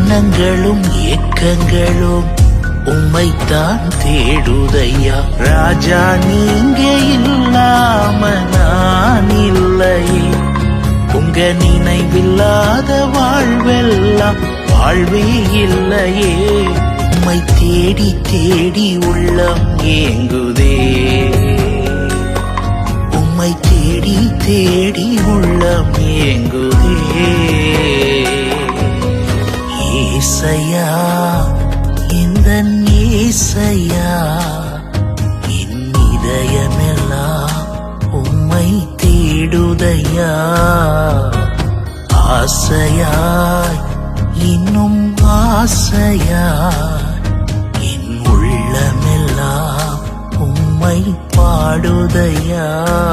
எண்ணங்களும் ஏக்கங்களும் உம்மைத்தான் தேடுதையா. ராஜா நீங்க இல்லாம நான் இல்லையே, உங்க நினைவில்லாத வாழ்வெல்லாம் வாழ்வே இல்லையே. உம்மை தேடி தேடி உள்ளம் ஏங்குதே, உம்மை தேடி தேடி உள்ளம் ஏங்குதே. ஏசையா இந்த ஏசையா, என் இதயமெல்லாம் உம்மை தேடுதையா. ஆசையாய் இன்னும் ஆசையாய் என் உள்ளமெல்லாம் உம்மை பாடுதையா.